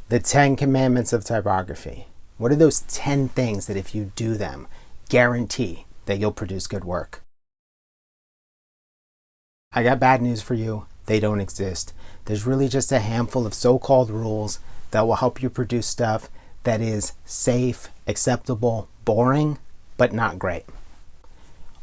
The 10 commandments of typography. What are those 10 things that if you do them, guarantee that you'll produce good work? I got bad news for you. They don't exist. There's really just a handful of so-called rules that will help you produce stuff that is safe, acceptable, boring, but not great.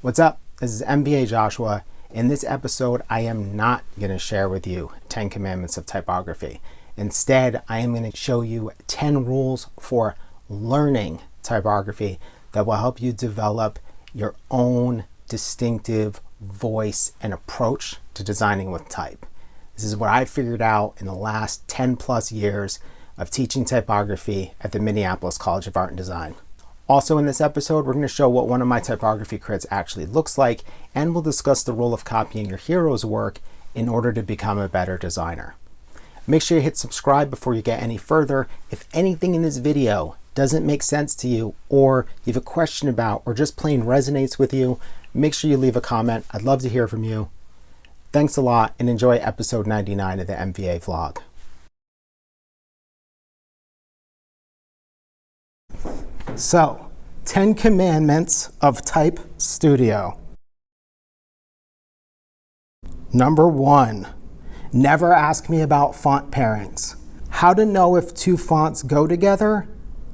What's up? This is MVA Joshua. In this episode, I am not going to share with you 10 commandments of typography. Instead, I am going to show you 10 rules for learning typography that will help you develop your own distinctive voice and approach to designing with type. This is what I figured out in the last 10 plus years of teaching typography at the Minneapolis College of Art and Design. Also in this episode, we're going to show what one of my typography crits actually looks like, and we'll discuss the role of copying your hero's work in order to become a better designer. Make sure you hit subscribe before you get any further. If anything in this video doesn't make sense to you, or you have a question about, or just plain resonates with you, make sure you leave a comment. I'd love to hear from you. Thanks a lot, and enjoy episode 99 of the MVA vlog. So, 10 commandments of Type Studio. Number 1. Never ask me about font pairings. How to know if two fonts go together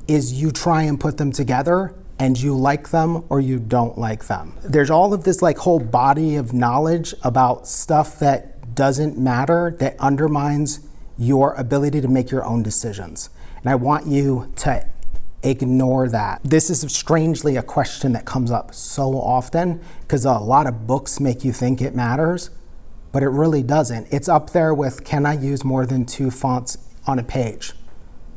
is you try and put them together and you like them or you don't like them. There's all of this whole body of knowledge about stuff that doesn't matter, that undermines your ability to make your own decisions. And I want you to ignore that. This is strangely a question that comes up so often because a lot of books make you think it matters, but it really doesn't. It's up there with, can I use more than 2 fonts on a page?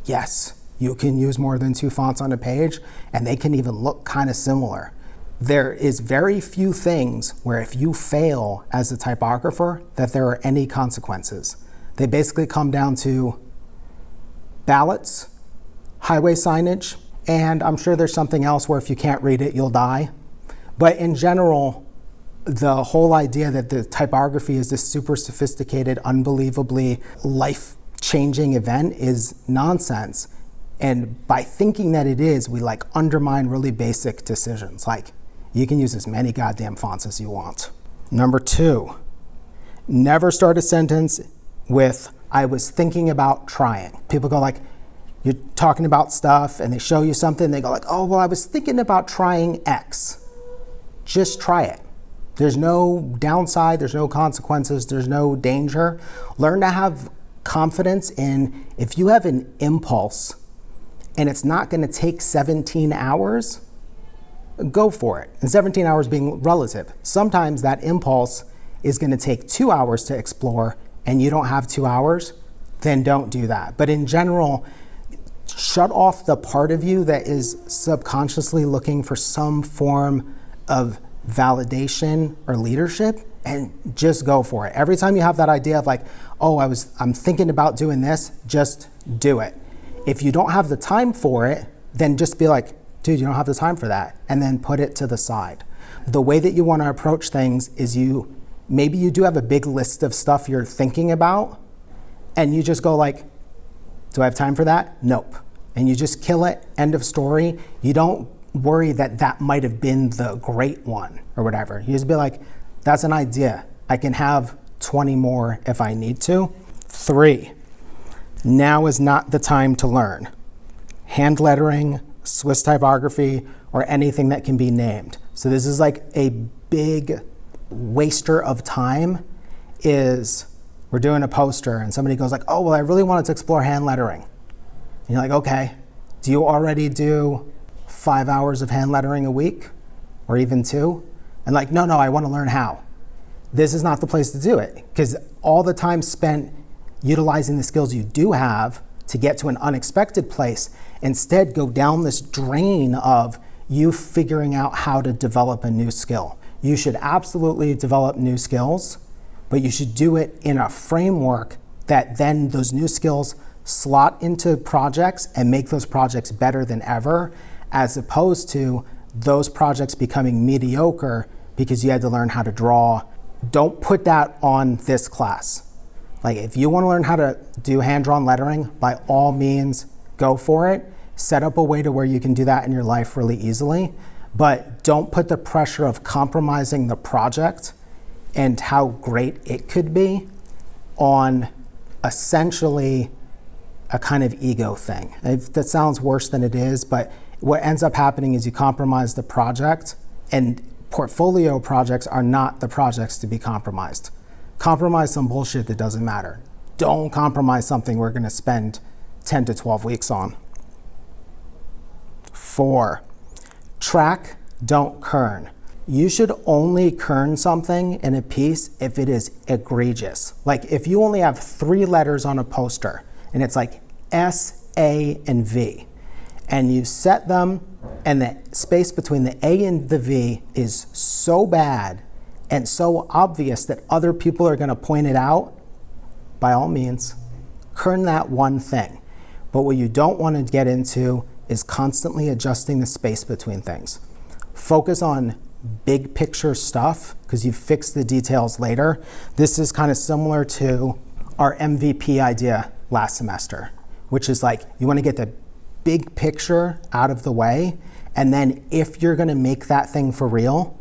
Yes, you can use more than 2 fonts on a page, and they can even look kind of similar. There is very few things where if you fail as a typographer that there are any consequences. They basically come down to ballots, highway signage, and I'm sure there's something else where if you can't read it, you'll die. But in general, the whole idea that the typography is this super sophisticated, unbelievably life-changing event is nonsense. And by thinking that it is, we undermine really basic decisions. You can use as many goddamn fonts as you want. Number 2, never start a sentence with, I was thinking about trying. People go you're talking about stuff and they show you something, they go oh, well, I was thinking about trying X. Just try it. There's no downside, there's no consequences, there's no danger. Learn to have confidence in, if you have an impulse and it's not gonna take 17 hours, go for it. And 17 hours being relative. Sometimes that impulse is gonna take 2 hours to explore and you don't have 2 hours, then don't do that. But in general, shut off the part of you that is subconsciously looking for some form of validation or leadership and just go for it. Every time you have that idea of oh, I'm thinking about doing this, just do it. If you don't have the time for it, then just be dude, you don't have the time for that, and then put it to the side. The way that you want to approach things is maybe you do have a big list of stuff you're thinking about, and you just go do I have time for that? Nope. And you just kill it, end of story. You don't worry that might have been the great one or whatever. You just be that's an idea. I can have 20 more if I need to. 3, now is not the time to learn. Hand lettering, Swiss typography, or anything that can be named. So this is a big waster of time is we're doing a poster and somebody goes oh, well, I really wanted to explore hand lettering. And you're okay, do you already do 5 hours of hand lettering a week or even 2? And no, I want to learn how. This is not the place to do it because all the time spent utilizing the skills you do have to get to an unexpected place, instead go down this drain of you figuring out how to develop a new skill. You should absolutely develop new skills, but you should do it in a framework that then those new skills slot into projects and make those projects better than ever, as opposed to those projects becoming mediocre because you had to learn how to draw. Don't put that on this class. Like if you want to learn how to do hand-drawn lettering, by all means, go for it. Set up a way to where you can do that in your life really easily, but don't put the pressure of compromising the project and how great it could be on essentially a kind of ego thing. That sounds worse than it is, but what ends up happening is you compromise the project, and portfolio projects are not the projects to be compromised. Compromise some bullshit that doesn't matter. Don't compromise something we're gonna spend 10 to 12 weeks on. 4, track, don't kern. You should only kern something in a piece if it is egregious. Like if you only have 3 letters on a poster and it's like S, A, and V, and you set them and the space between the A and the V is so bad and so obvious that other people are gonna point it out, by all means, kern that one thing. But what you don't wanna get into is constantly adjusting the space between things. Focus on big picture stuff because you fix the details later. This is kind of similar to our MVP idea last semester, which is like you want to get the big picture out of the way, and then if you're going to make that thing for real,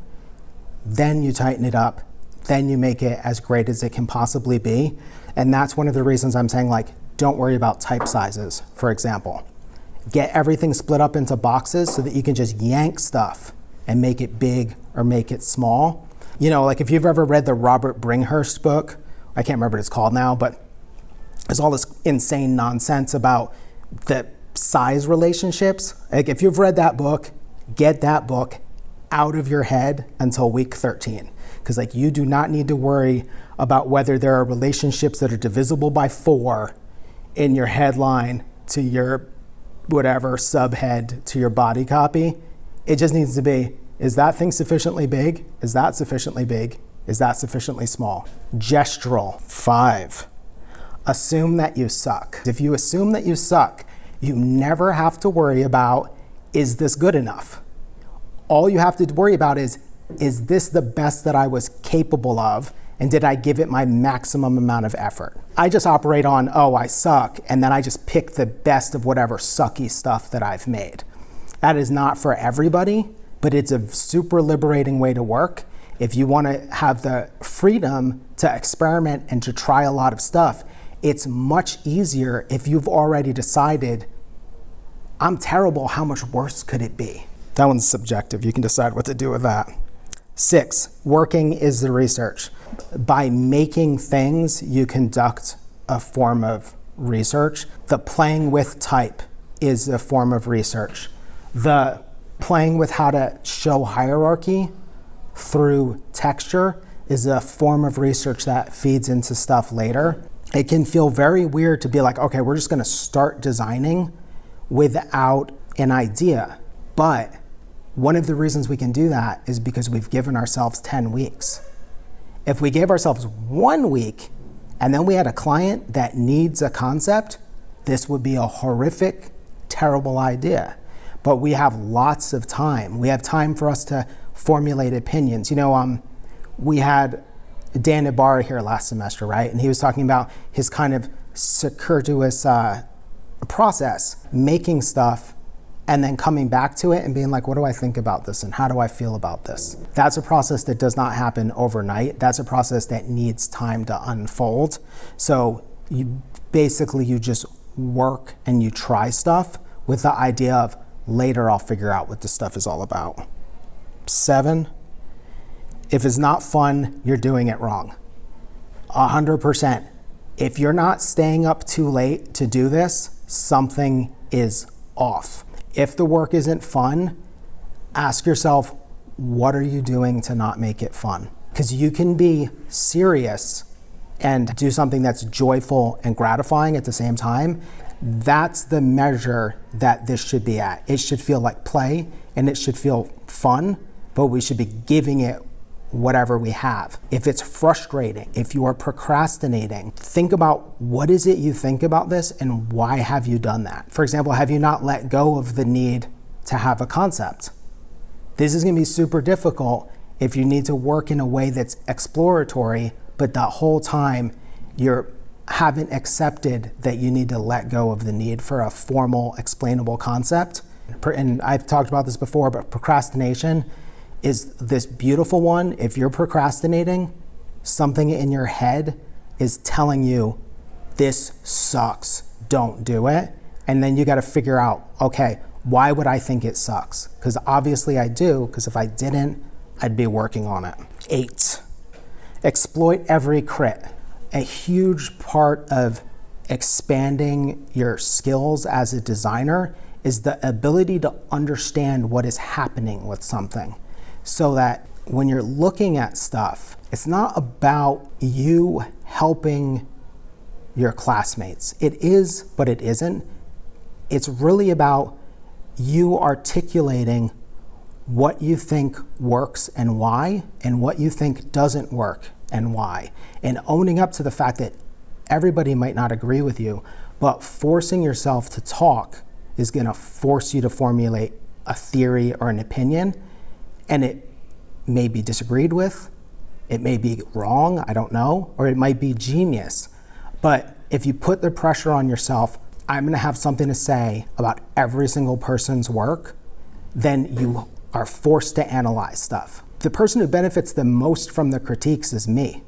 then you tighten it up, then you make it as great as it can possibly be. And that's one of the reasons I'm saying, like, don't worry about type sizes, for example. Get everything split up into boxes so that you can just yank stuff and make it big or make it small. You know, like if you've ever read the Robert Bringhurst book, I can't remember what it's called now, but there's all this insane nonsense about the size relationships. Like if you've read that book, get that book out of your head until week 13. Because like you do not need to worry about whether there are relationships that are divisible by 4 in your headline to your whatever subhead to your body copy. It just needs to be, is that thing sufficiently big? Is that sufficiently big? Is that sufficiently small? Gestural. 5, assume that you suck. If you assume that you suck, you never have to worry about, is this good enough? All you have to worry about is this the best that I was capable of? And did I give it my maximum amount of effort? I just operate on, oh, I suck, and then I just pick the best of whatever sucky stuff that I've made. That is not for everybody, but it's a super liberating way to work. If you want to have the freedom to experiment and to try a lot of stuff, it's much easier if you've already decided, I'm terrible, how much worse could it be? That one's subjective. You can decide what to do with that. 6, working is the research. By making things, you conduct a form of research. The playing with type is a form of research. The playing with how to show hierarchy through texture is a form of research that feeds into stuff later. It can feel very weird to be like, okay, we're just gonna start designing without an idea. But one of the reasons we can do that is because we've given ourselves 10 weeks. If we gave ourselves 1 week and then we had a client that needs a concept, this would be a horrific, terrible idea. But we have lots of time. We have time for us to formulate opinions. You know, we had Dan Ibarra here last semester, right? And he was talking about his kind of circuitous process, making stuff and then coming back to it and being like, what do I think about this and how do I feel about this? That's a process that does not happen overnight. That's a process that needs time to unfold. So you just work and you try stuff with the idea of later I'll figure out what this stuff is all about. 7, if it's not fun, you're doing it wrong. 100%. If you're not staying up too late to do this, something is off. If the work isn't fun, ask yourself, what are you doing to not make it fun? Because you can be serious and do something that's joyful and gratifying at the same time. That's the measure that this should be at. It should feel like play and it should feel fun, but we should be giving it whatever we have. If it's frustrating, if you are procrastinating, think about what is it you think about this and why have you done that? For example, have you not let go of the need to have a concept? This is gonna be super difficult if you need to work in a way that's exploratory, but the whole time you're haven't accepted that you need to let go of the need for a formal, explainable concept. And I've talked about this before, but procrastination is this beautiful one. If you're procrastinating, something in your head is telling you, this sucks, don't do it. And then you got to figure out, okay, why would I think it sucks? Because obviously I do, because if I didn't, I'd be working on it. 8, exploit every crit. A huge part of expanding your skills as a designer is the ability to understand what is happening with something, so that when you're looking at stuff, it's not about you helping your classmates. It is, but it isn't. It's really about you articulating what you think works and why, and what you think doesn't work and why, and owning up to the fact that everybody might not agree with you, but forcing yourself to talk is going to force you to formulate a theory or an opinion, and it may be disagreed with, it may be wrong, I don't know, or it might be genius. But if you put the pressure on yourself, I'm going to have something to say about every single person's work, then you are forced to analyze stuff. The person who benefits the most from the critiques is me,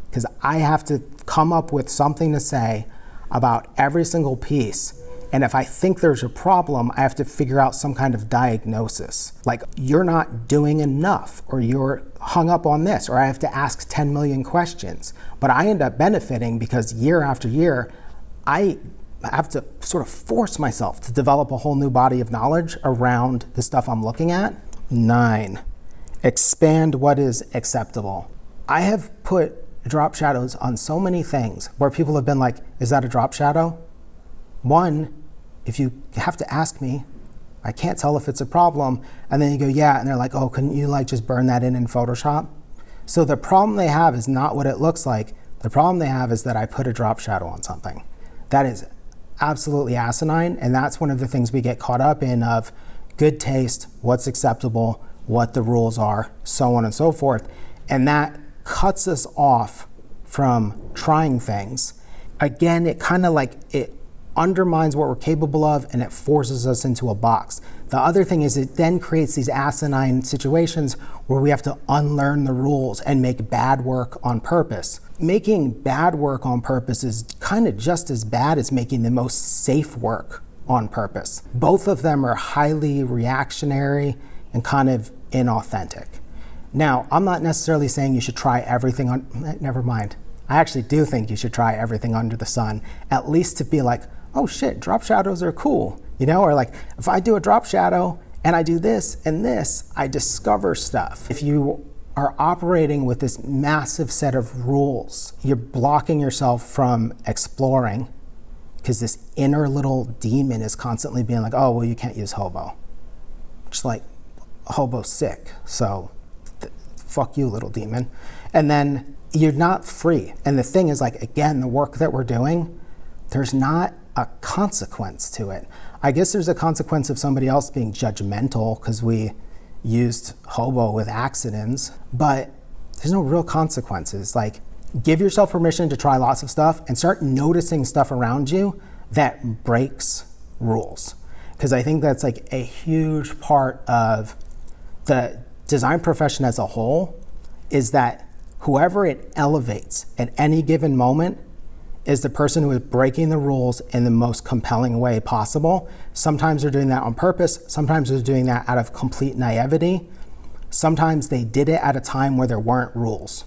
because I have to come up with something to say about every single piece. And if I think there's a problem, I have to figure out some kind of diagnosis. Like, you're not doing enough, or you're hung up on this, or I have to ask 10 million questions. But I end up benefiting because year after year, I have to sort of force myself to develop a whole new body of knowledge around the stuff I'm looking at. 9, expand what is acceptable. I have put drop shadows on so many things where people have been like, is that a drop shadow? One, if you have to ask me, I can't tell if it's a problem. And then you go, yeah, and they're like, oh, couldn't you like just burn that in Photoshop? So the problem they have is not what it looks like. The problem they have is that I put a drop shadow on something. That is absolutely asinine, and that's one of the things we get caught up in, of good taste, what's acceptable, what the rules are, so on and so forth. And that cuts us off from trying things. Again, it kind of like, it undermines what we're capable of, and it forces us into a box. The other thing is, it then creates these asinine situations where we have to unlearn the rules and make bad work on purpose. Making bad work on purpose is kind of just as bad as making the most safe work on purpose. Both of them are highly reactionary and kind of inauthentic. Now, I'm not necessarily saying you should try everything on, never mind. I actually do think you should try everything under the sun, at least to be like, oh shit, drop shadows are cool, you know? Or like, if I do a drop shadow and I do this and this, I discover stuff. If you are operating with this massive set of rules, you're blocking yourself from exploring, because this inner little demon is constantly being like, oh, well, you can't use hobo. Just like, hobo's sick, so fuck you, little demon. And then you're not free. And the thing is, like, again, the work that we're doing, there's not a consequence to it. I guess there's a consequence of somebody else being judgmental because we used hobo with accidents, but there's no real consequences. Like, give yourself permission to try lots of stuff and start noticing stuff around you that breaks rules. Because I think that's like a huge part of the design profession as a whole, is that whoever it elevates at any given moment is the person who is breaking the rules in the most compelling way possible. Sometimes they're doing that on purpose. Sometimes they're doing that out of complete naivety. Sometimes they did it at a time where there weren't rules.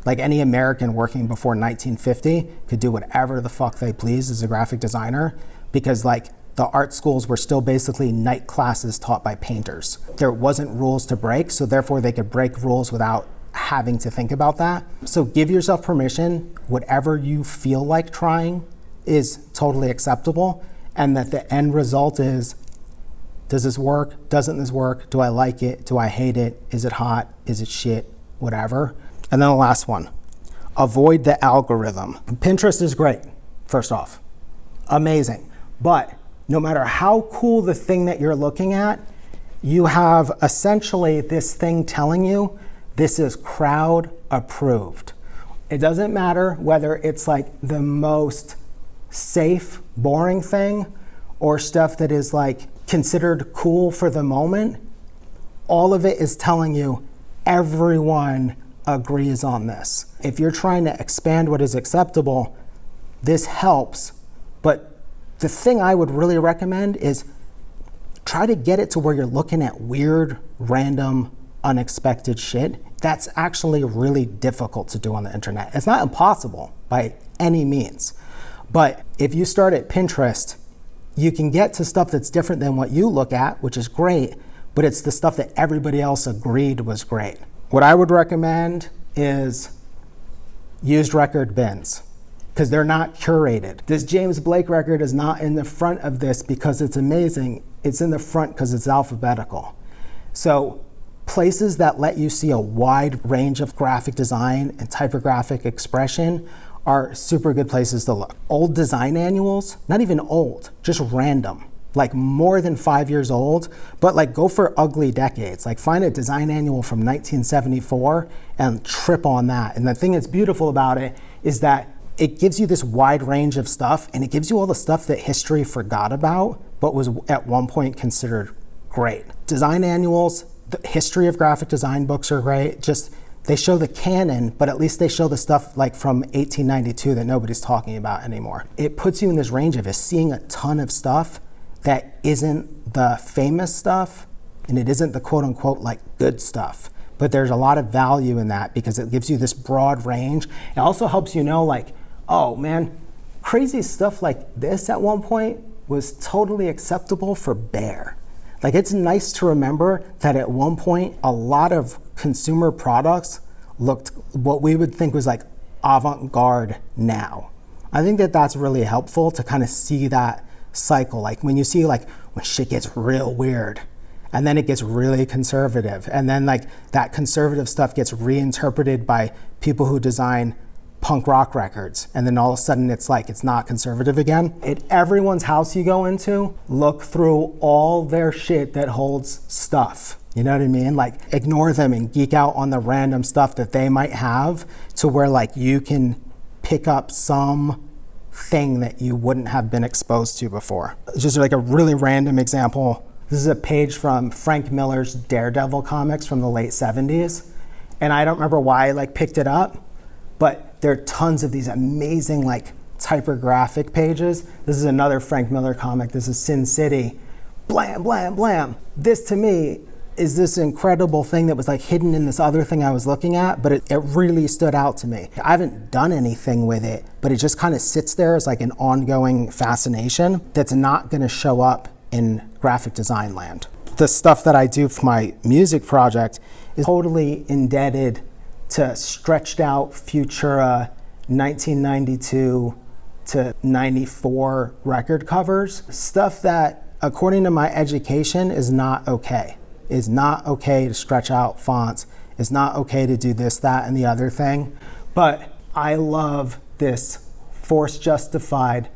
Like, any American working before 1950 could do whatever the fuck they pleased as a graphic designer, because like, the art schools were still basically night classes taught by painters. There wasn't rules to break, so therefore they could break rules without having to think about that. So give yourself permission. Whatever you feel like trying is totally acceptable, and that the end result is, does this work? Doesn't this work? Do I like it? Do I hate it? Is it hot? Is it shit? Whatever. And then the last one, avoid the algorithm. Pinterest is great, first off, amazing. But no matter how cool the thing that you're looking at, you have essentially this thing telling you this is crowd approved, It doesn't matter whether it's like the most safe, boring thing or stuff that is like considered cool for the moment. All of it is telling you everyone agrees on this. If you're trying to expand what is acceptable, this helps. But the thing I would really recommend is try to get it to where you're looking at weird, random, unexpected shit. That's actually really difficult to do on the internet. It's not impossible by any means. But if you start at Pinterest, you can get to stuff that's different than what you look at, which is great, but it's the stuff that everybody else agreed was great. What I would recommend is used record bins, because they're not curated. This James Blake record is not in the front of this because it's amazing. It's in the front because it's alphabetical. So places that let you see a wide range of graphic design and typographic expression are super good places to look. Old design annuals, not even old, just random, like more than 5 years old, but like go for ugly decades. Like find a design annual from 1974 and trip on that. And the thing that's beautiful about it is that it gives you this wide range of stuff, and it gives you all the stuff that history forgot about, but was at one point considered great. Design annuals, the history of graphic design books are great. Just they show the canon, but at least they show the stuff like from 1892 that nobody's talking about anymore. It puts you in this range of seeing a ton of stuff that isn't the famous stuff, and it isn't the quote unquote like good stuff. But there's a lot of value in that because it gives you this broad range. It also helps you know like, oh man, crazy stuff like this at one point was totally acceptable for Bear. Like it's nice to remember that at one point, a lot of consumer products looked what we would think was like avant-garde now. I think that that's really helpful to kind of see that cycle. Like when you see like when shit gets real weird and then it gets really conservative and then like that conservative stuff gets reinterpreted by people who design punk rock records, and then all of a sudden it's like it's not conservative again. At everyone's house you go into, look through all their shit that holds stuff. You know what I mean? Like ignore them and geek out on the random stuff that they might have to where like you can pick up some thing that you wouldn't have been exposed to before. Just like a really random example. This is a page from Frank Miller's Daredevil comics from the late 70s. And I don't remember why I like picked it up, but there are tons of these amazing like typographic pages. This is another Frank Miller comic. This is Sin City. Blam, blam, blam. This to me is this incredible thing that was like hidden in this other thing I was looking at, but it really stood out to me. I haven't done anything with it, but it just kind of sits there as like an ongoing fascination that's not gonna show up in graphic design land. The stuff that I do for my music project is totally indebted to stretched out Futura 1992 to 94 record covers. Stuff that, according to my education, is not okay. Is not okay to stretch out fonts. Is not okay to do this, that, and the other thing. But I love this force justified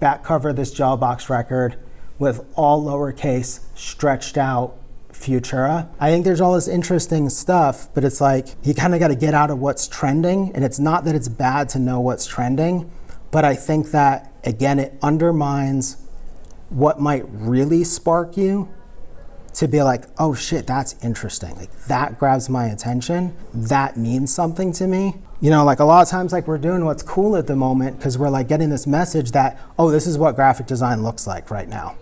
back cover of this Jawbox record with all lowercase stretched out Futura. I think there's all this interesting stuff, but it's like you kind of got to get out of what's trending. And it's not that it's bad to know what's trending, but I think that, again, it undermines what might really spark you to be like, oh shit, that's interesting. Like that grabs my attention. That means something to me. You know, like a lot of times like we're doing what's cool at the moment because we're like getting this message that, oh, this is what graphic design looks like right now.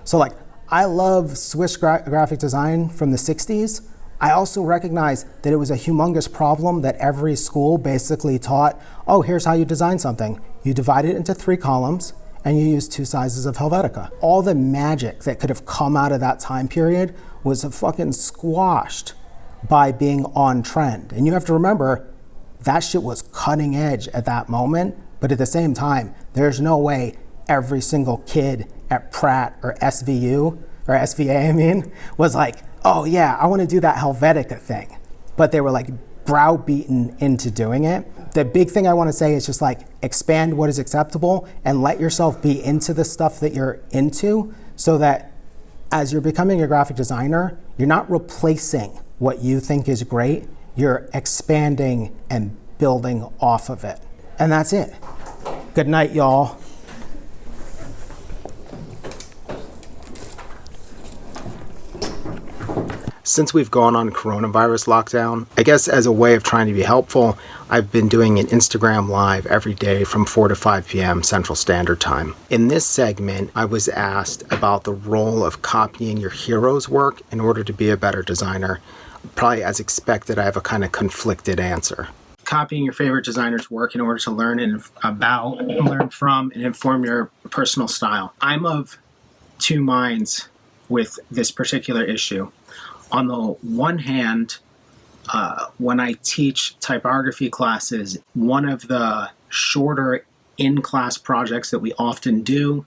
So like, I love Swiss graphic design from the 60s. I also recognize that it was a humongous problem that every school basically taught, oh, here's how you design something. You divide it into 3 columns and you use 2 sizes of Helvetica. All the magic that could have come out of that time period was fucking squashed by being on trend. And you have to remember, that shit was cutting edge at that moment, but at the same time, there's no way every single kid at Pratt or SVU, or SVA I mean, was like, oh yeah, I want to do that Helvetica thing. But they were like browbeaten into doing it. The big thing I want to say is just like expand what is acceptable and let yourself be into the stuff that you're into so that as you're becoming a graphic designer, you're not replacing what you think is great, you're expanding and building off of it. And that's it. Good night, y'all. Since we've gone on coronavirus lockdown, I guess as a way of trying to be helpful, I've been doing an Instagram live every day from 4 to 5 p.m. Central Standard Time. In this segment, I was asked about the role of copying your hero's work in order to be a better designer. Probably as expected, I have a kind of conflicted answer. Copying your favorite designer's work in order to learn from, and inform your personal style. I'm of two minds with this particular issue. On the one hand, when I teach typography classes, one of the shorter in-class projects that we often do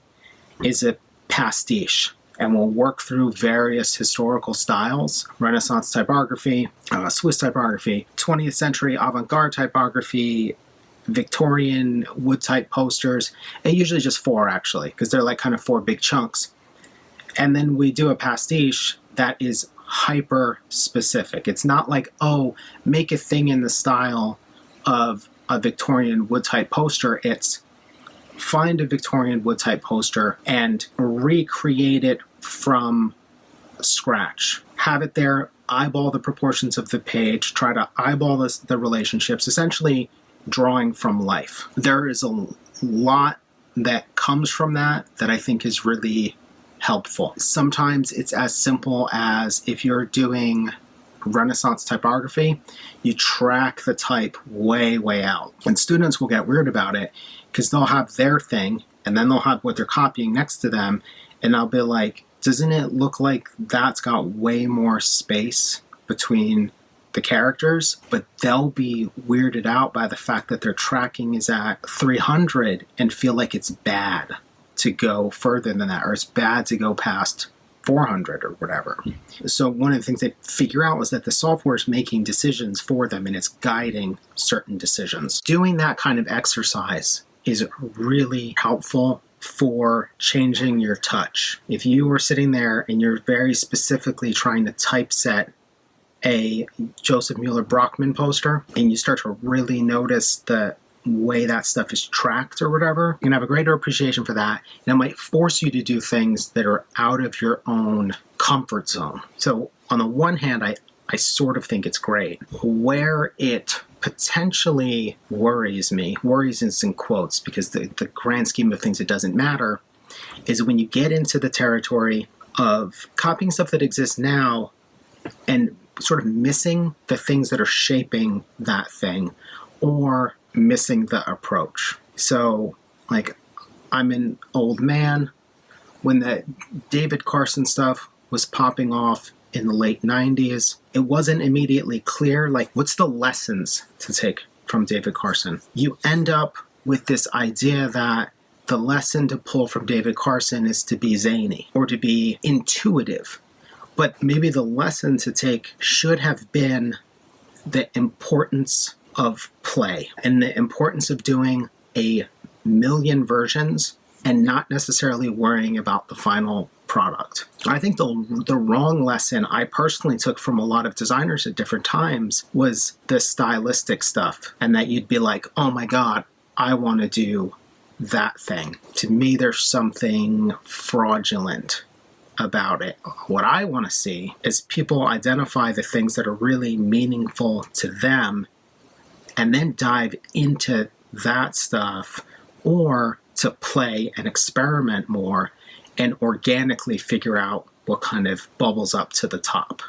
is a pastiche. And we'll work through various historical styles: Renaissance typography, Swiss typography, 20th century avant-garde typography, Victorian wood type posters, and usually just four actually, because they're like kind of four big chunks. And then we do a pastiche that is hyper specific. It's not like, oh, make a thing in the style of a Victorian wood type poster. It's find a Victorian wood type poster and recreate it from scratch. Have it there, eyeball the proportions of the page, try to eyeball the relationships, essentially drawing from life. There is a lot that comes from that I think is really helpful. Sometimes it's as simple as, if you're doing Renaissance typography, you track the type way, way out. And students will get weird about it because they'll have their thing and then they'll have what they're copying next to them, and I'll be like, doesn't it look like that's got way more space between the characters? But they'll be weirded out by the fact that their tracking is at 300 and feel like it's bad to go further than that, or it's bad to go past 400 or whatever. So one of the things they figure out is that the software is making decisions for them and it's guiding certain decisions. Doing that kind of exercise is really helpful for changing your touch. If you are sitting there and you're very specifically trying to typeset a Joseph Mueller-Brockman poster, and you start to really notice the way that stuff is tracked or whatever, you can have a greater appreciation for that, and it might force you to do things that are out of your own comfort zone. So on the one hand, I sort of think it's great. Where it potentially worries me, worries is in quotes because the grand scheme of things, it doesn't matter, is when you get into the territory of copying stuff that exists now and sort of missing the things that are shaping that thing, or missing the approach. So, like, I'm an old man. When the David Carson stuff was popping off in the late 90s, it wasn't immediately clear, like, what's the lessons to take from David Carson? You end up with this idea that the lesson to pull from David Carson is to be zany or to be intuitive. But maybe the lesson to take should have been the importance of play and the importance of doing a million versions and not necessarily worrying about the final product. I think the wrong lesson I personally took from a lot of designers at different times was the stylistic stuff, and that you'd be like, oh my God, I want to do that thing. To me, there's something fraudulent about it. What I want to see is people identify the things that are really meaningful to them and then dive into that stuff, or to play and experiment more and organically figure out what kind of bubbles up to the top.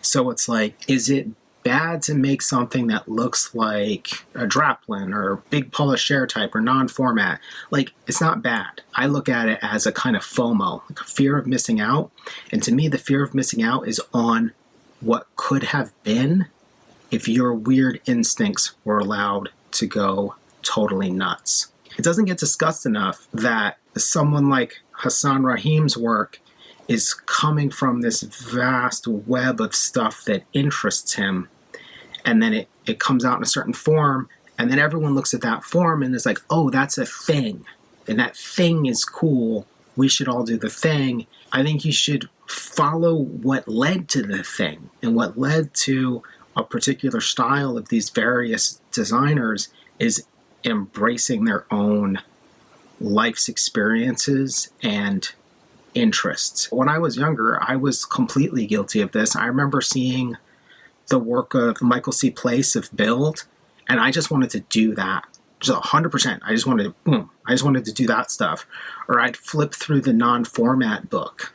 So it's like, is it bad to make something that looks like a Draplin or big polished share type or non-format? Like, it's not bad. I look at it as a kind of FOMO, like a fear of missing out. And to me, the fear of missing out is on what could have been if your weird instincts were allowed to go totally nuts. It doesn't get discussed enough that someone like Hassan Rahim's work is coming from this vast web of stuff that interests him, and then it comes out in a certain form, and then everyone looks at that form and is like, oh, that's a thing, and that thing is cool, we should all do the thing. I think you should follow what led to the thing, and what led to a particular style of these various designers is embracing their own life's experiences and interests. When I was younger, I was completely guilty of this. I remember seeing the work of Michael C. Place of Build, and I just wanted to do that. Just 100%. I just wanted to do that stuff. Or I'd flip through the non-format book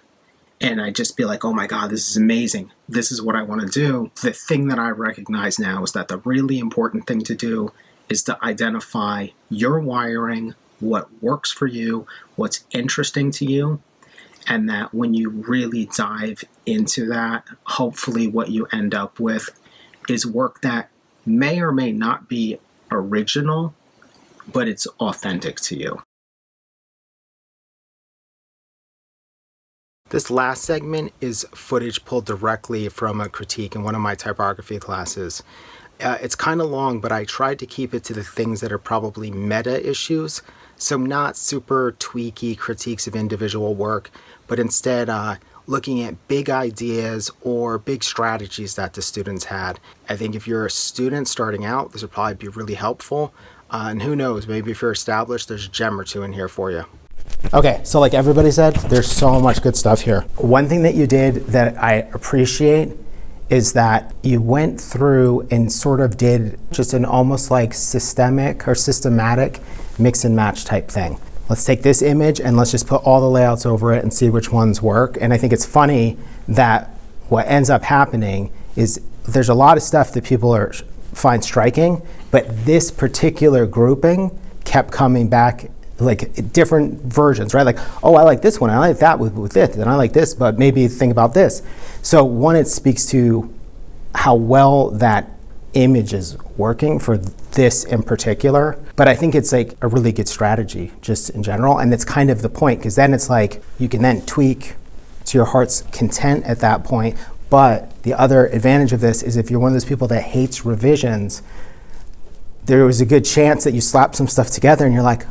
and I'd just be like, oh my God, this is amazing. This is what I want to do. The thing that I recognize now is that the really important thing to do is to identify your wiring, what works for you, what's interesting to you, and that when you really dive into that, hopefully what you end up with is work that may or may not be original, but it's authentic to you. This last segment is footage pulled directly from a critique in one of my typography classes. It's kind of long, but I tried to keep it to the things that are probably meta issues. So not super tweaky critiques of individual work, but instead looking at big ideas or big strategies that the students had. I think if you're a student starting out, this would probably be really helpful. And who knows, maybe if you're established, there's a gem or two in here for you. Okay, so like everybody said, there's so much good stuff here. One thing that you did that I appreciate is that you went through and sort of did just an almost like systemic or systematic mix and match type thing. Let's take this image and let's just put all the layouts over it and see which ones work. And I think it's funny that what ends up happening is there's a lot of stuff that people find striking, but this particular grouping kept coming back, like different versions, right? Like, oh, I like this one, I like that with this, and I like this, but maybe think about this. So one, it speaks to how well that image is working for this in particular, but I think it's like a really good strategy just in general, and it's kind of the point, because then it's like you can then tweak to your heart's content at that point. But the other advantage of this is if you're one of those people that hates revisions, there was a good chance that you slap some stuff together and you're like,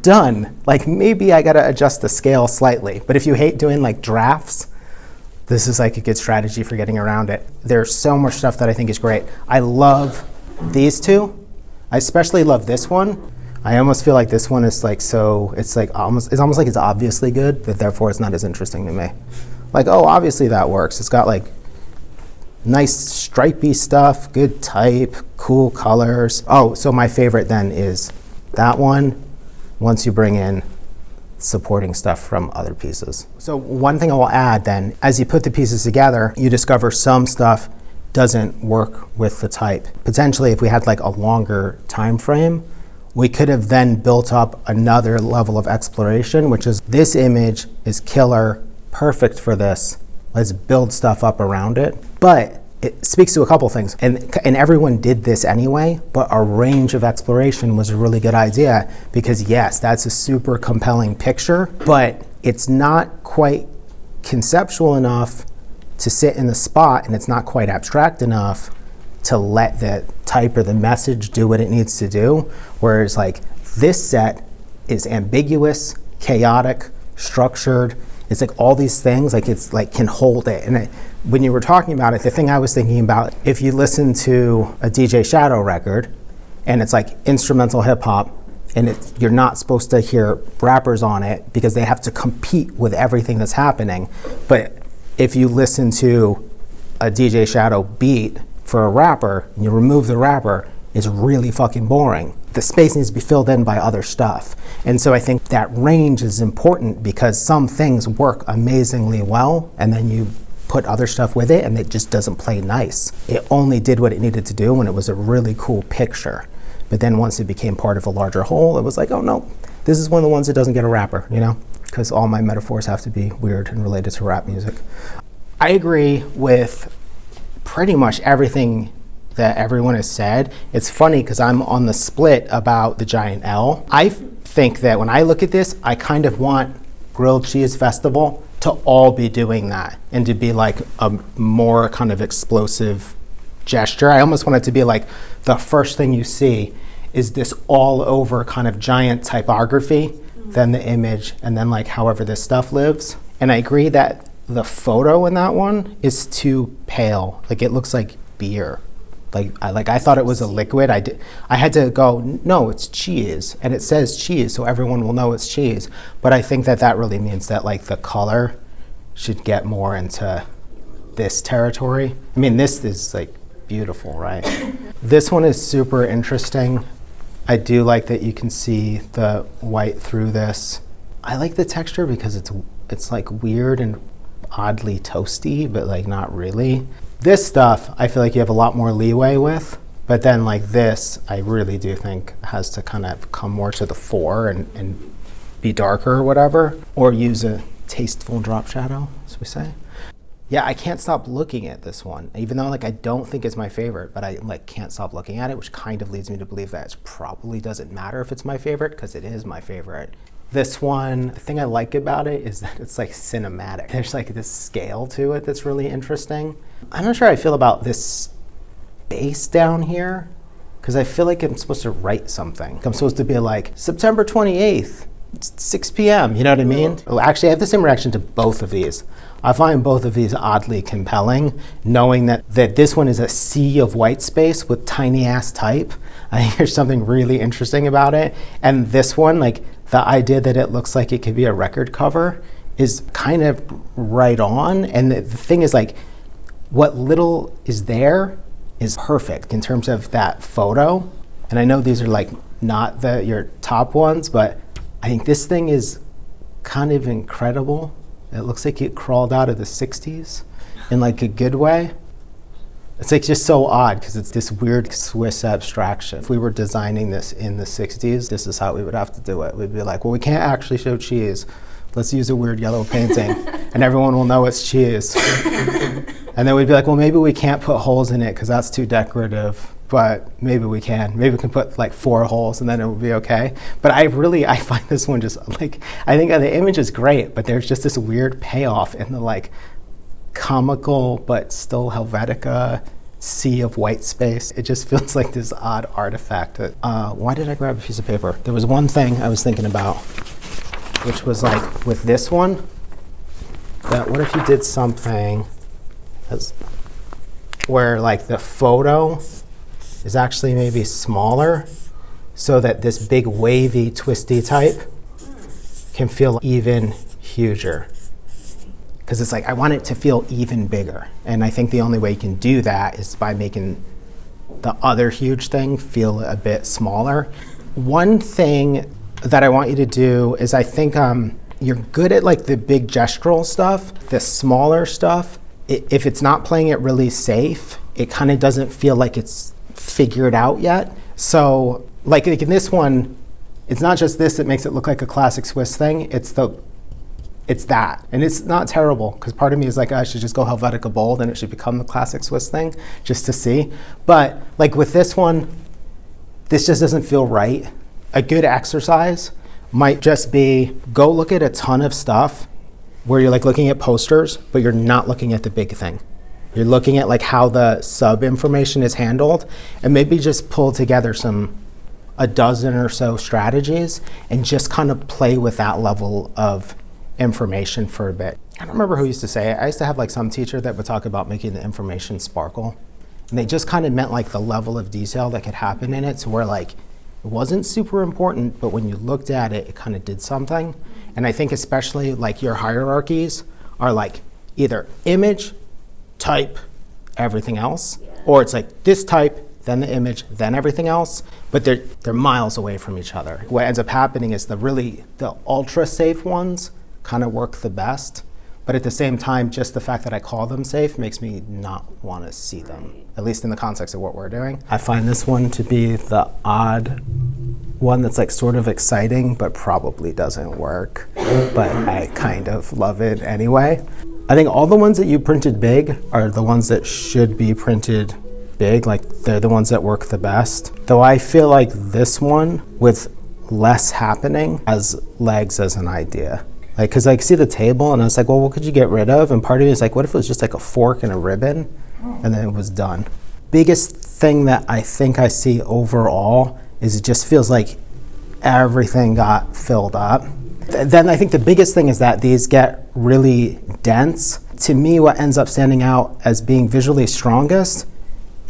done. Like maybe I gotta adjust the scale slightly. But if you hate doing like drafts, this is like a good strategy for getting around it. There's so much stuff that I think is great. I love these two. I especially love this one. I almost feel like this one is like it's almost like it's obviously good, but therefore it's not as interesting to me. Like, oh, obviously that works. It's got like nice stripy stuff, good type, cool colors. Oh, so my favorite then is that one, once you bring in supporting stuff from other pieces. So one thing I will add then, as you put the pieces together, you discover some stuff doesn't work with the type. Potentially, if we had like a longer time frame, we could have then built up another level of exploration, which is this image is killer, perfect for this. Let's build stuff up around it. But it speaks to a couple things, and everyone did this anyway, but a range of exploration was a really good idea, because yes, that's a super compelling picture, but it's not quite conceptual enough to sit in the spot, and it's not quite abstract enough to let the type or the message do what it needs to do. Whereas like this set is ambiguous, chaotic, structured. It's like all these things, like it's like can hold it. And when you were talking about it, the thing I was thinking about, if you listen to a DJ Shadow record and it's like instrumental hip hop, and you're not supposed to hear rappers on it because they have to compete with everything that's happening. But if you listen to a DJ Shadow beat for a rapper and you remove the rapper, it's really fucking boring. The space needs to be filled in by other stuff. And so I think that range is important, because some things work amazingly well and then you put other stuff with it and it just doesn't play nice. It only did what it needed to do when it was a really cool picture. But then once it became part of a larger whole, it was like, oh no, this is one of the ones that doesn't get a rapper, you know? Because all my metaphors have to be weird and related to rap music. I agree with pretty much everything that everyone has said. It's funny because I'm on the split about the giant L. I think that when I look at this, I kind of want Grilled Cheese Festival to all be doing that and to be like a more kind of explosive gesture. I almost want it to be like the first thing you see is this all over kind of giant typography, then the image, and then like however this stuff lives. And I agree that the photo in that one is too pale. Like it looks like beer. I thought it was a liquid. I had to go, no, it's cheese, and it says cheese, so everyone will know it's cheese. But I think that really means that like the color should get more into this territory. I mean, this is like beautiful, right? This one is super interesting. I do like that you can see the white through this. I like the texture because it's like weird and oddly toasty, but like not really. This stuff, I feel like you have a lot more leeway with, but then like this, I really do think has to kind of come more to the fore and be darker or whatever, or use a tasteful drop shadow, as we say. Yeah, I can't stop looking at this one, even though like I don't think it's my favorite, but I like can't stop looking at it, which kind of leads me to believe that it probably doesn't matter if it's my favorite, because it is my favorite. This one, the thing I like about it is that it's like cinematic. There's like this scale to it that's really interesting. I'm not sure how I feel about this space down here, because I feel like I'm supposed to write something. I'm supposed to be like, September 28th, it's 6 p.m., you know what I mean? Well, actually, I have the same reaction to both of these. I find both of these oddly compelling, knowing that this one is a sea of white space with tiny ass type. I think there's something really interesting about it. And this one, like the idea that it looks like it could be a record cover is kind of right on. And the thing is like, what little is there is perfect in terms of that photo. And I know these are like not your top ones, but I think this thing is kind of incredible. It looks like it crawled out of the 60s in like a good way. It's like just so odd because it's this weird Swiss abstraction. If we were designing this in the 60s, this is how we would have to do it. We'd be like, well, we can't actually show cheese. Let's use a weird yellow painting and everyone will know it's cheese. And then we'd be like, well, maybe we can't put holes in it because that's too decorative, but maybe we can. Maybe we can put like 4 holes and then it will be okay. But I find this one just like, I think the image is great, but there's just this weird payoff in the like comical but still Helvetica sea of white space. It just feels like this odd artifact. Why did I grab a piece of paper? There was one thing I was thinking about, which was like with this one, that what if you did something where like the photo is actually maybe smaller so that this big wavy twisty type can feel even huger. Because it's like, I want it to feel even bigger. And I think the only way you can do that is by making the other huge thing feel a bit smaller. One thing that I want you to do is I think you're good at like the big gestural stuff. The smaller stuff, if it's not playing it really safe, it kind of doesn't feel like it's figured out yet. So like in this one, it's not just this that makes it look like a classic Swiss thing, it's that. And it's not terrible, because part of me is like, I should just go Helvetica bold and it should become the classic Swiss thing, just to see. But like with this one, this just doesn't feel right. A good exercise might just be, go look at a ton of stuff where you're like looking at posters, but you're not looking at the big thing. You're looking at like how the sub information is handled, and maybe just pull together a dozen or so strategies and just kind of play with that level of information for a bit. I don't remember who used to say it. I used to have like some teacher that would talk about making the information sparkle. And they just kind of meant like the level of detail that could happen in it, to where like it wasn't super important, but when you looked at it, it kind of did something. And I think especially like your hierarchies are like either image, type, everything else, or it's like this type, then the image, then everything else, but they're miles away from each other. What ends up happening is the ultra safe ones kind of work the best, but at the same time, just the fact that I call them safe makes me not want to see them, at least in the context of what we're doing. I find this one to be the odd one that's like sort of exciting, but probably doesn't work, but I kind of love it anyway. I think all the ones that you printed big are the ones that should be printed big, like they're the ones that work the best. Though I feel like this one with less happening has legs as an idea. Like, cause I see the table and I was like, well, what could you get rid of? And part of me is like, what if it was just like a fork and a ribbon and then it was done? Biggest thing that I think I see overall is it just feels like everything got filled up. Then I think the biggest thing is that these get really dense. To me, what ends up standing out as being visually strongest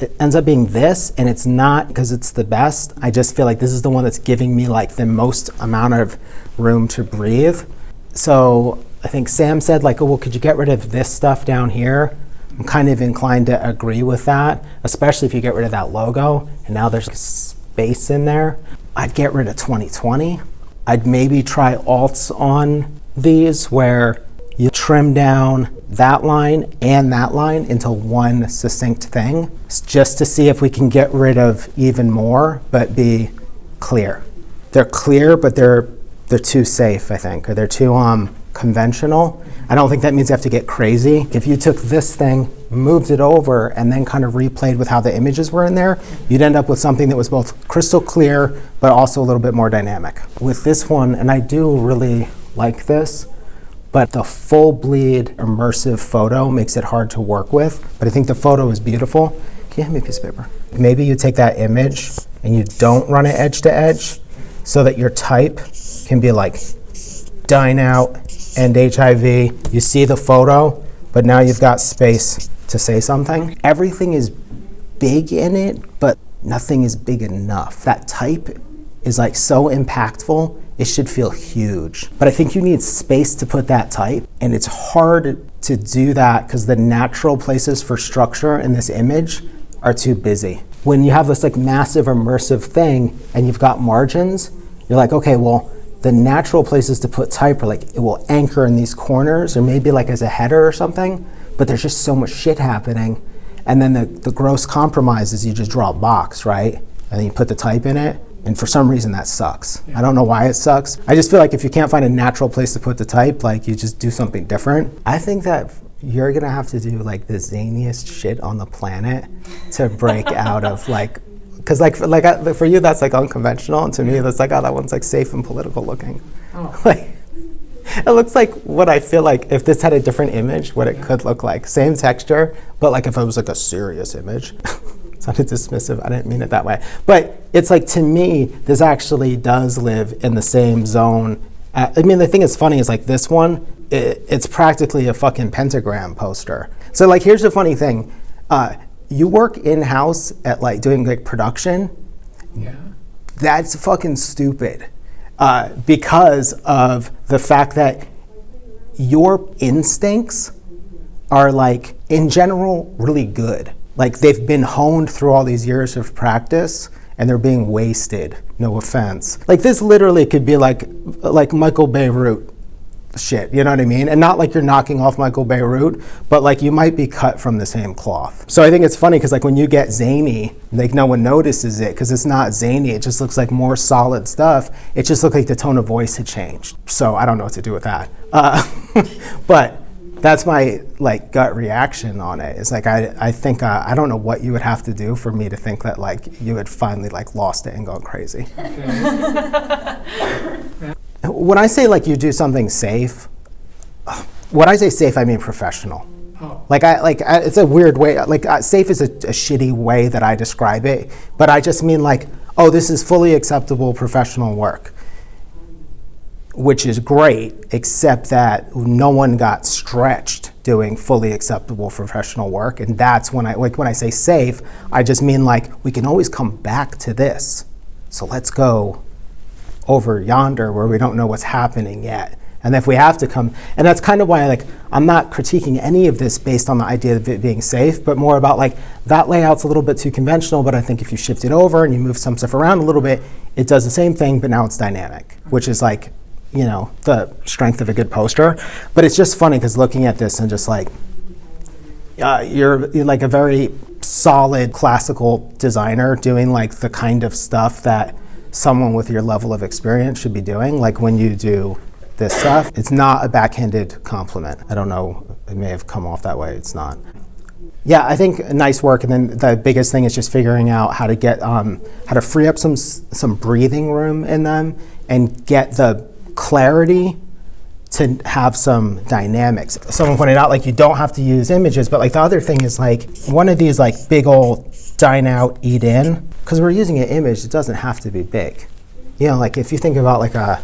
it ends up being this, and it's not because it's the best. I just feel like this is the one that's giving me like the most amount of room to breathe. So I think Sam said like, oh, well, could you get rid of this stuff down here? I'm kind of inclined to agree with that, especially if you get rid of that logo, and now there's space in there. I'd get rid of 2020. I'd maybe try alts on these where you trim down that line and that line into one succinct thing, just to see if we can get rid of even more, but be clear. They're clear, but they're too safe, I think, or they're too conventional. I don't think that means you have to get crazy. If you took this thing, moved it over, and then kind of replayed with how the images were in there, you'd end up with something that was both crystal clear, but also a little bit more dynamic. With this one, and I do really like this, but the full bleed immersive photo makes it hard to work with. But I think the photo is beautiful. Can you hand me a piece of paper? Maybe you take that image and you don't run it edge to edge so that your type can be like dine out and HIV. You see the photo, but now you've got space to say something. Everything is big in it, but nothing is big enough. That type is like so impactful, it should feel huge. But I think you need space to put that type, and it's hard to do that because the natural places for structure in this image are too busy. When you have this like massive immersive thing and you've got margins, you're like, okay, well, the natural places to put type are like, it will anchor in these corners or maybe like as a header or something, but there's just so much shit happening. And then the gross compromise is you just draw a box, right? And then you put the type in it. And for some reason that sucks. I don't know why it sucks. I just feel like if you can't find a natural place to put the type, like you just do something different. I think that you're gonna have to do like the zaniest shit on the planet to break out of like, cause for you that's like unconventional, and to me that's like, oh, that one's like safe and political looking. Oh. Like, it looks like what I feel like if this had a different image, what it could look like. Same texture, but like if it was like a serious image. Sounded dismissive, I didn't mean it that way. But it's like, to me, this actually does live in the same zone. I mean, the thing that's funny is like this one, it's practically a fucking pentagram poster. So like, here's the funny thing. You work in-house at like doing like production. Yeah. That's fucking stupid. Because of the fact that your instincts are like, in general, really good. Like they've been honed through all these years of practice and they're being wasted, no offense. Like this literally could be like Michael Beirut shit, you know what I mean? And not like you're knocking off Michael Beirut, but like you might be cut from the same cloth. So I think it's funny because like when you get zany, like no one notices it because it's not zany, it just looks like more solid stuff. It just looked like the tone of voice had changed. So I don't know what to do with that. But that's my like gut reaction on it. It's like I think I don't know what you would have to do for me to think that like you had finally like lost it and gone crazy. When I say like you do something safe, when I say safe I mean professional. Oh. It's a weird way. Like safe is a shitty way that I describe it, but I just mean like, oh, this is fully acceptable professional work. Which is great, except that no one got stretched doing fully acceptable professional work. And that's when I say safe, I just mean like, we can always come back to this. So let's go over yonder where we don't know what's happening yet. And if we have to come, and that's kind of why like, I'm not critiquing any of this based on the idea of it being safe, but more about like, that layout's a little bit too conventional, but I think if you shift it over and you move some stuff around a little bit, it does the same thing, but now it's dynamic, which is like, you know, the strength of a good poster. But it's just funny because looking at this and just like, you're like a very solid classical designer doing like the kind of stuff that someone with your level of experience should be doing. Like when you do this stuff, it's not a backhanded compliment. I don't know, it may have come off that way, it's not. Yeah, I think nice work, and then the biggest thing is just figuring out how to get, how to free up some breathing room in them and get the clarity to have some dynamics. Someone pointed out like you don't have to use images, but like the other thing is like one of these like big old dine out, eat in, because we're using an image, it doesn't have to be big. You know, like if you think about like a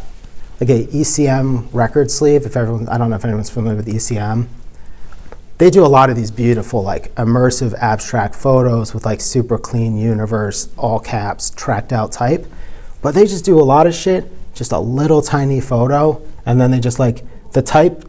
ECM record sleeve, I don't know if anyone's familiar with ECM, They do a lot of these beautiful, like immersive abstract photos with like super clean universe, all caps, tracked out type. But they just do a lot of shit, just a little tiny photo, and then they just like, the type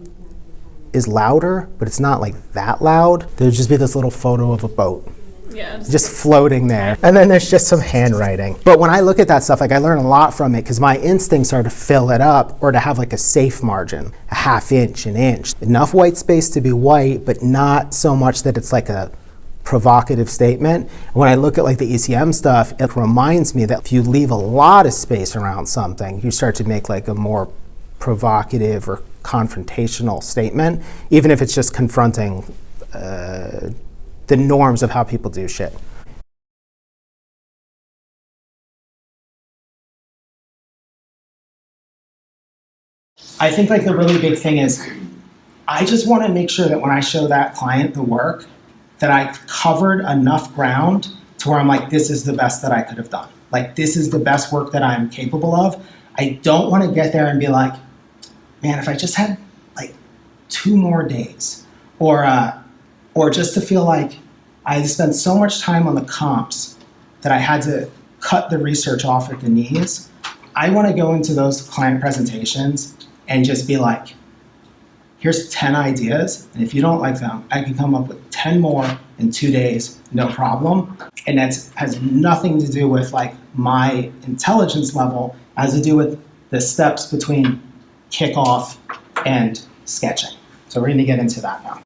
is louder, but it's not like that loud. There'd just be this little photo of a boat. Yeah, Just floating there. And then there's just some handwriting. But when I look at that stuff, like I learn a lot from it because my instincts are to fill it up or to have like a safe margin, a half inch, an inch. Enough white space to be white, but not so much that it's like a provocative statement. When I look at like the ECM stuff, it reminds me that if you leave a lot of space around something, you start to make like a more provocative or confrontational statement, even if it's just confronting the norms of how people do shit. I think like the really big thing is I just want to make sure that when I show that client the work, that I've covered enough ground to where I'm like, this is the best that I could have done. Like, this is the best work that I'm capable of. I don't want to get there and be like, man, if I just had like 2 more days, or just to feel like I spent so much time on the comps that I had to cut the research off at the knees. I want to go into those client presentations and just be like, here's 10 ideas, and if you don't like them, I can come up with 10 more in 2 days, no problem. And that has nothing to do with like my intelligence level, it has to do with the steps between kickoff and sketching. So we're going to get into that now.